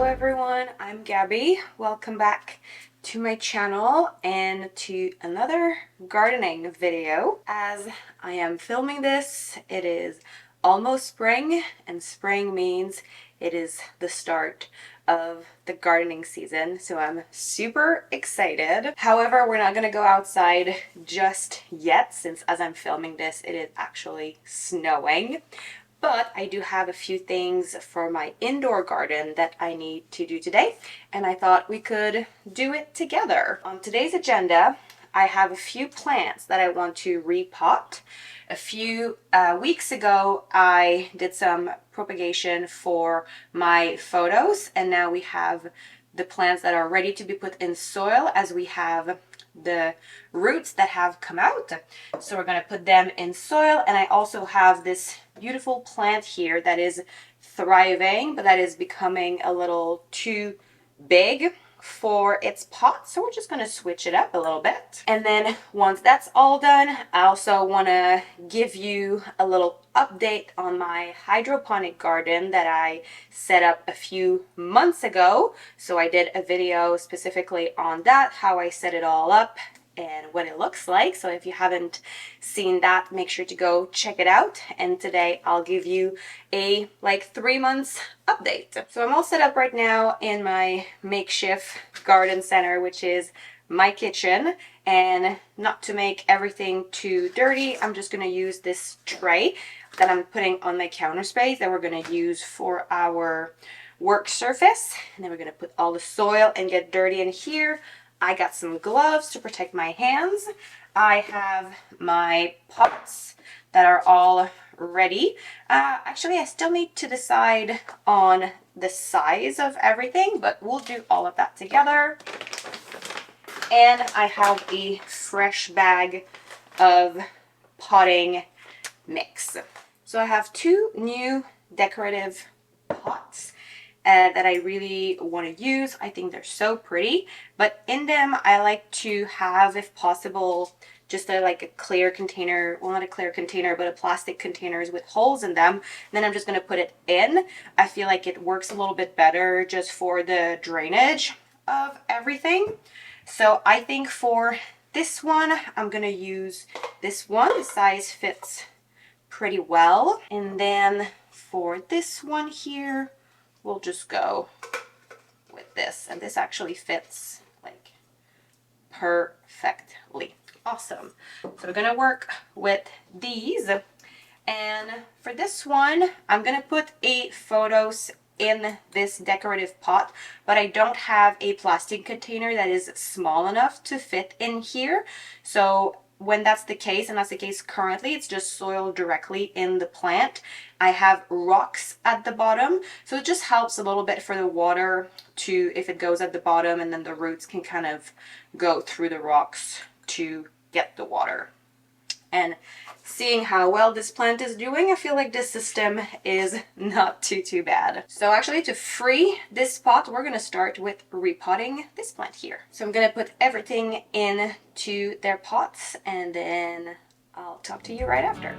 everyone, I'm Gabby. Welcome back to my channel and to another gardening video. As I am filming this, it is almost spring, and spring means it is the start of the gardening season, so I'm super excited. However, we're not gonna go outside just yet, since as I'm filming this, it is actually snowing. But I do have a few things for my indoor garden that I need to do today, and I thought we could do it together. On today's agenda, I have a few plants that I want to repot. A few weeks ago, I did some propagation for my photos, and now we have the plants that are ready to be put in soil, as we have the roots that have come out. So we're going to put them in soil, and I also have this beautiful plant here that is thriving, but that is becoming a little too big for its pot, so we're just going to switch it up a little bit. And then once that's all done, I also want to give you a little update on my hydroponic garden that I set up a few months ago. So I did a video specifically on that, how I set it all up and what it looks like. So if you haven't seen that, make sure to go check it out. And today I'll give you a 3 months update. So I'm all set up right now in my makeshift garden center, which is my kitchen. And not to make everything too dirty, I'm just gonna use this tray that I'm putting on my counter space that we're gonna use for our work surface. And then we're gonna put all the soil and get dirty in here. I got some gloves to protect my hands. I have my pots that are all ready. Actually, I still need to decide on the size of everything, but we'll do all of that together. And I have a fresh bag of potting mix. So I have two new decorative pots that I really want to use. I think they're so pretty, but in them I like to have, if possible, just a clear container, well, not a clear container, but a plastic containers with holes in them. And then I'm just going to put it in. I feel like it works a little bit better just for the drainage of everything. So I think for this one, I'm going to use this one. The size fits pretty well. And then for this one here, we'll just go with this, and this actually fits perfectly. Awesome. So we're gonna work with these, and for this one I'm gonna put a photos in this decorative pot, but I don't have a plastic container that is small enough to fit in here. So when that's the case, and that's the case currently, it's just soil directly in the plant. I have rocks at the bottom, so it just helps a little bit for the water to, if it goes at the bottom, and then the roots can kind of go through the rocks to get the water. And seeing how well this plant is doing, I feel like this system is not too bad. So actually, to free this pot, we're gonna start with repotting this plant here. So I'm gonna put everything into their pots, and then I'll talk to you right after.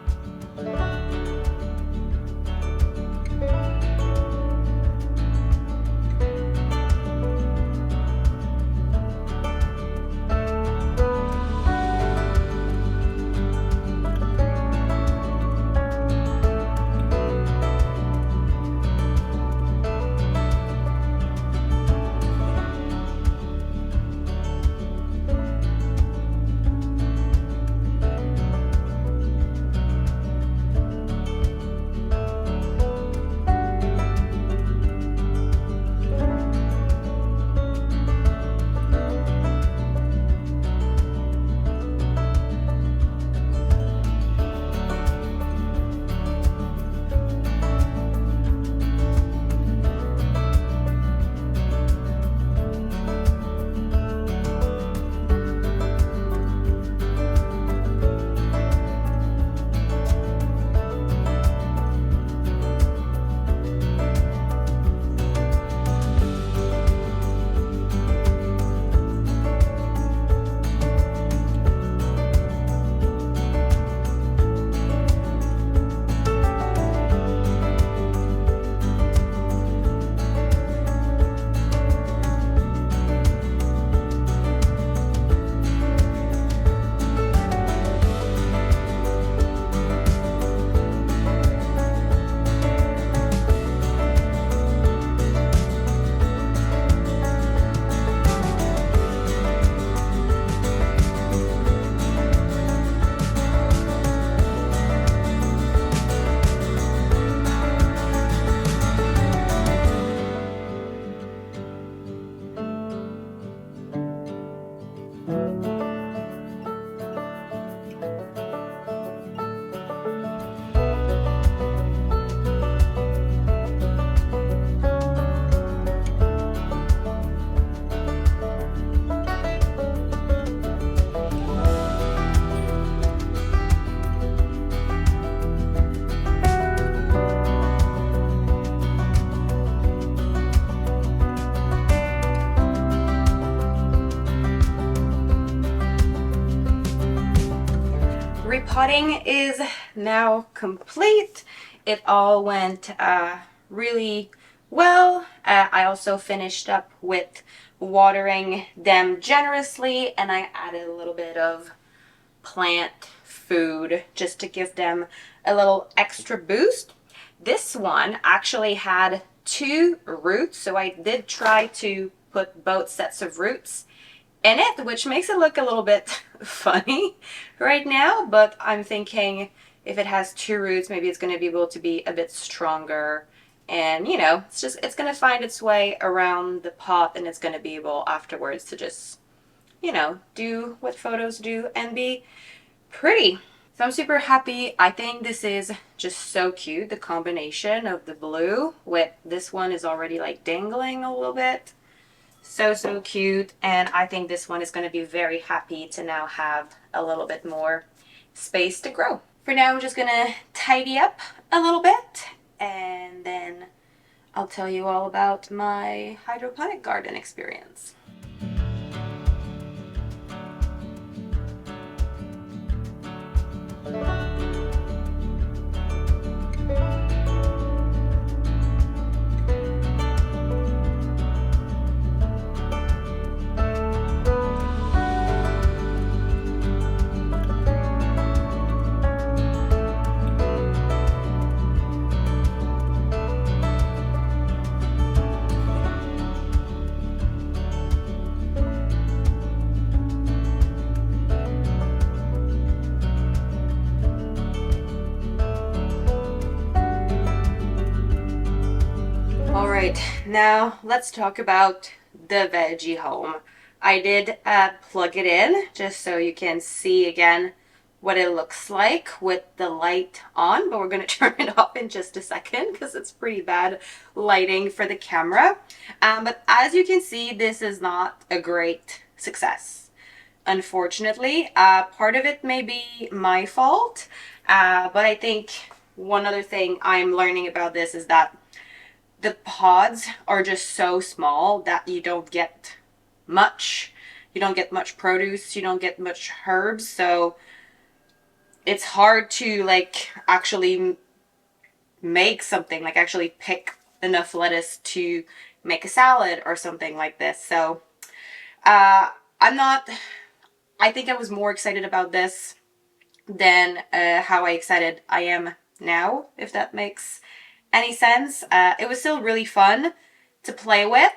potting is now complete. It all went really well. I also finished up with watering them generously, and I added a little bit of plant food just to give them a little extra boost. This one actually had 2 roots, so I did try to put both sets of roots in it, which makes it look a little bit funny right now, but I'm thinking if it has 2 roots, maybe it's going to be able to be a bit stronger, and you know, it's going to find its way around the pot, and it's going to be able afterwards to just, you know, do what photos do and be pretty. So I'm super happy. I think this is just so cute. The combination of the blue with this one is already like dangling a little bit. So cute. And I think this one is going to be very happy to now have a little bit more space to grow. For now, I'm just going to tidy up a little bit, and then I'll tell you all about my hydroponic garden experience. Alright, now let's talk about the Vegehome. I did plug it in just so you can see again what it looks like with the light on, but we're going to turn it off in just a second because it's pretty bad lighting for the camera. But as you can see, this is not a great success, unfortunately. Part of it may be my fault, but I think one other thing I'm learning about this is that the pods are just so small that you don't get much. You don't get much produce. You don't get much herbs. So it's hard to like actually make something, like actually pick enough lettuce to make a salad or something like this. So I think I was more excited about this than how excited I am now, if that makes any sense. It was still really fun to play with,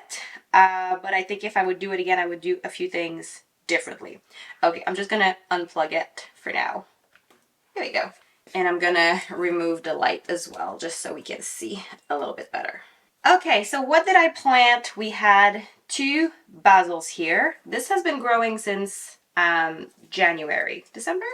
but I think if I would do it again, I would do a few things differently. Okay, I'm just gonna unplug it for now. Here we go. And I'm gonna remove the light as well, just so we can see a little bit better. Okay, so what did I plant? We had 2 basils here. This has been growing since January, December?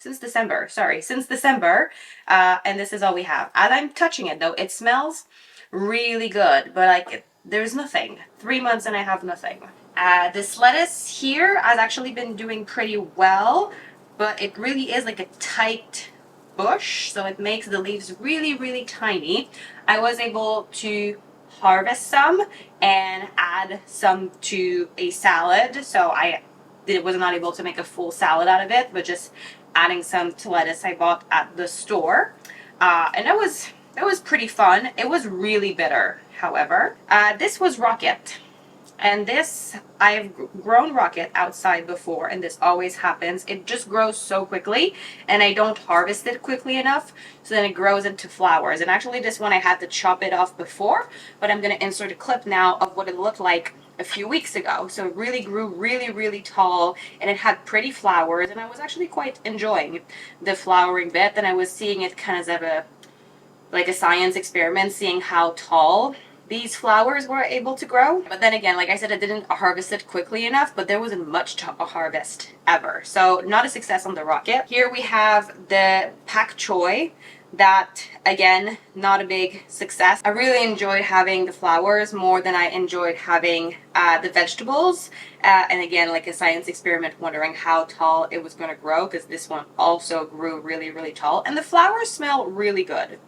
Since December, and this is all we have. As I'm touching it though, it smells really good, but like there's nothing. 3 months and I have nothing. This lettuce here has actually been doing pretty well, but it really is like a tight bush, so it makes the leaves really tiny. I was able to harvest some and add some to a salad, so I was not able to make a full salad out of it, but just adding some to lettuce I bought at the store, and that was pretty fun. It was really bitter, however. This was rocket, and this, I've grown rocket outside before, and this always happens. It just grows so quickly, and I don't harvest it quickly enough, so then it grows into flowers. And actually this one I had to chop it off before, but I'm going to insert a clip now of what it looked like a few weeks ago. So it really grew really tall, and it had pretty flowers, and I was actually quite enjoying the flowering bit, and I was seeing it kind of as a science experiment, seeing how tall these flowers were able to grow. But then again, like I said, I didn't harvest it quickly enough, but there wasn't much to harvest ever. So not a success on the rocket. Here we have the pak choi. That, again, not a big success. I really enjoyed having the flowers more than I enjoyed having the vegetables. And again, like a science experiment, wondering how tall it was going to grow, because this one also grew really tall. And the flowers smell really good.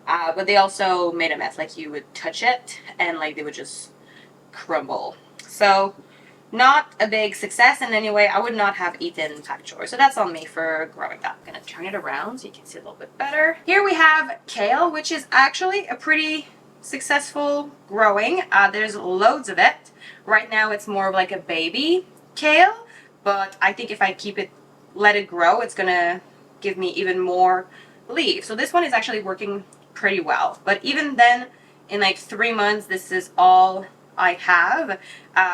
But they also made a mess. Like, you would touch it and like they would just crumble. So not a big success in any way. I would not have eaten pak choi, so that's on me for growing that. I'm gonna turn it around so you can see a little bit better. Here we have kale, which is actually a pretty successful growing. There's loads of it. Right now it's more of like a baby kale, but I think if I let it grow, it's gonna give me even more leaves. So this one is actually working pretty well. But even then, in like 3 months, this is all I have.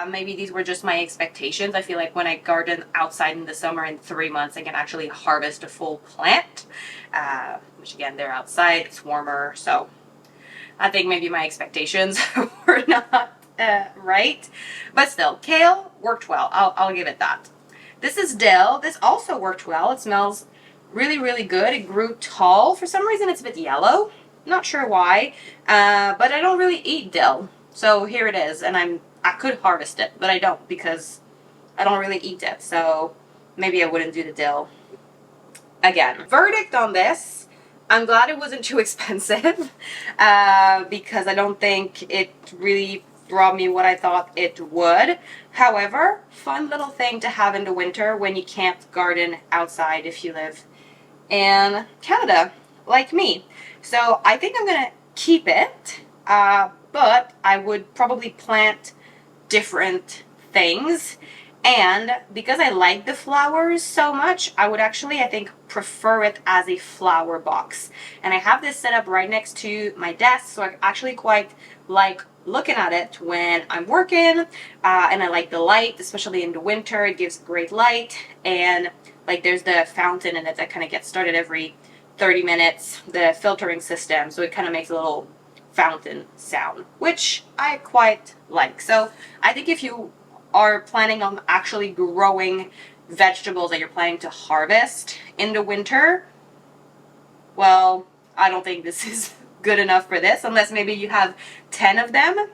Maybe these were just my expectations. I feel like when I garden outside in the summer, in 3 months, I can actually harvest a full plant. Which again, they're outside, it's warmer, so I think maybe my expectations were not right. But still, kale worked well. I'll give it that. This is dill. This also worked well. It smells really, really good. It grew tall. For some reason, it's a bit yellow. Not sure why, but I don't really eat dill. So here it is, and I could harvest it, but I don't because I don't really eat it. So maybe I wouldn't do the dill again. Verdict on this: I'm glad it wasn't too expensive because I don't think it really brought me what I thought it would. However, fun little thing to have in the winter when you can't garden outside if you live in Canada, like me. So I think I'm gonna keep it, but I would probably plant different things. And because I like the flowers so much, I would actually, I think, prefer it as a flower box. And I have this set up right next to my desk, so I actually quite like looking at it when I'm working, and I like the light, especially in the winter. It gives great light, and like there's the fountain in it that kind of gets started every 30 minutes, the filtering system, so it kind of makes a little fountain sound, which I quite like. So I think if you are planning on actually growing vegetables that you're planning to harvest in the winter, well, I don't think this is good enough for this, unless maybe you have 10 of them.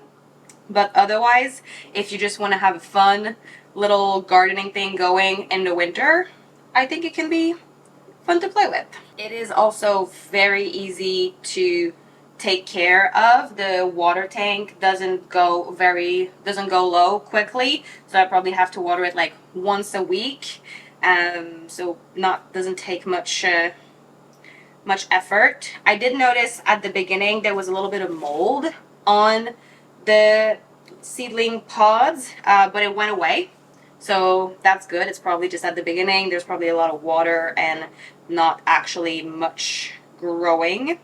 But otherwise, if you just want to have a fun little gardening thing going in the winter, I think it can be fun to play with. It is also very easy to take care of. The water tank doesn't go low quickly, so I probably have to water it like once a week. So doesn't take much effort. I did notice at the beginning there was a little bit of mold on the seedling pods, but it went away. So that's good. It's probably just at the beginning. There's probably a lot of water and not actually much growing.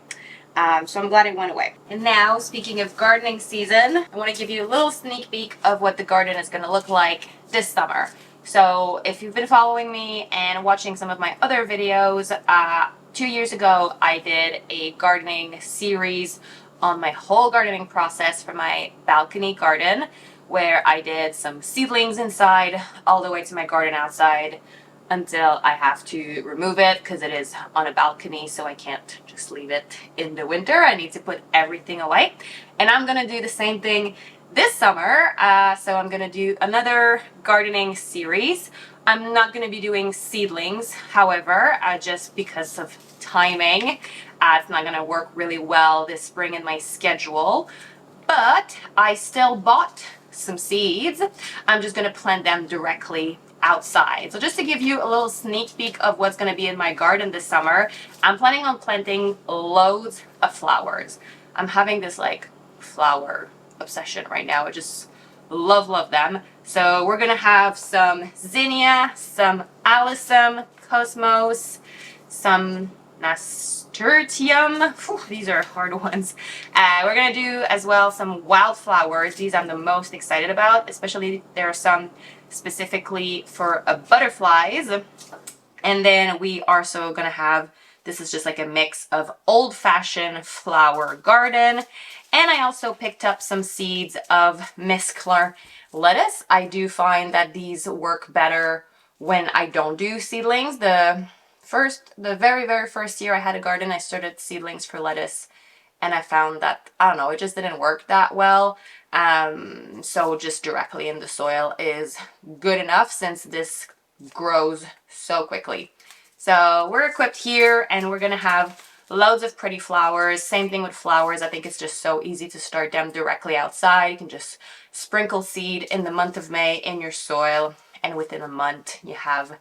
So I'm glad it went away. And now, speaking of gardening season, I want to give you a little sneak peek of what the garden is going to look like this summer. So if you've been following me and watching some of my other videos, 2 years ago I did a gardening series on my whole gardening process for my balcony garden, where I did some seedlings inside all the way to my garden outside until I have to remove it because it is on a balcony, so I can't just leave it in the winter. I need to put everything away. And I'm gonna do the same thing this summer, so I'm gonna do another gardening series. I'm not gonna be doing seedlings, however, just because of timing. It's not gonna work really well this spring in my schedule, but I still bought some seeds. I'm just gonna plant them directly outside. So just to give you a little sneak peek of what's going to be in my garden this summer, I'm planning on planting loads of flowers. I'm having this like flower obsession right now. I just love them. So we're going to have some zinnia, some alyssum, cosmos, some nasturtium. Whew, these are hard ones. We're going to do as well some wildflowers. These I'm the most excited about, especially there are some specifically for butterflies. And then we are also going to have, this is just like a mix of old-fashioned flower garden. And I also picked up some seeds of mesclun lettuce. I do find that these work better when I don't do seedlings. The very first year I had a garden, I started seedlings for lettuce, and I found that, I don't know, it just didn't work that well. So just directly in the soil is good enough since this grows so quickly. So we're equipped here, and we're gonna have loads of pretty flowers. Same thing with flowers. I think it's just so easy to start them directly outside. You can just sprinkle seed in the month of May in your soil, and within a month you have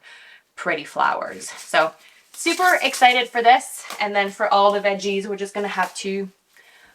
pretty flowers. So super excited for this. And then for all the veggies, we're just gonna have to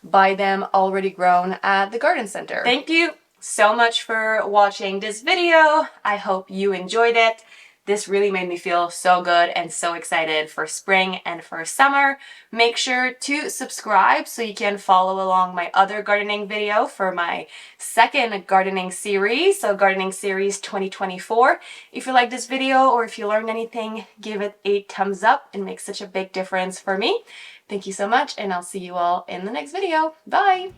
buy them already grown at the garden center. Thank you so much for watching this video. I hope you enjoyed it. This really made me feel so good and so excited for spring and for summer. Make sure to subscribe so you can follow along my other gardening video for my second gardening series, so gardening series 2024. If you like this video or if you learned anything, give it a thumbs up. It makes such a big difference for me. Thank you so much, and I'll see you all in the next video. Bye!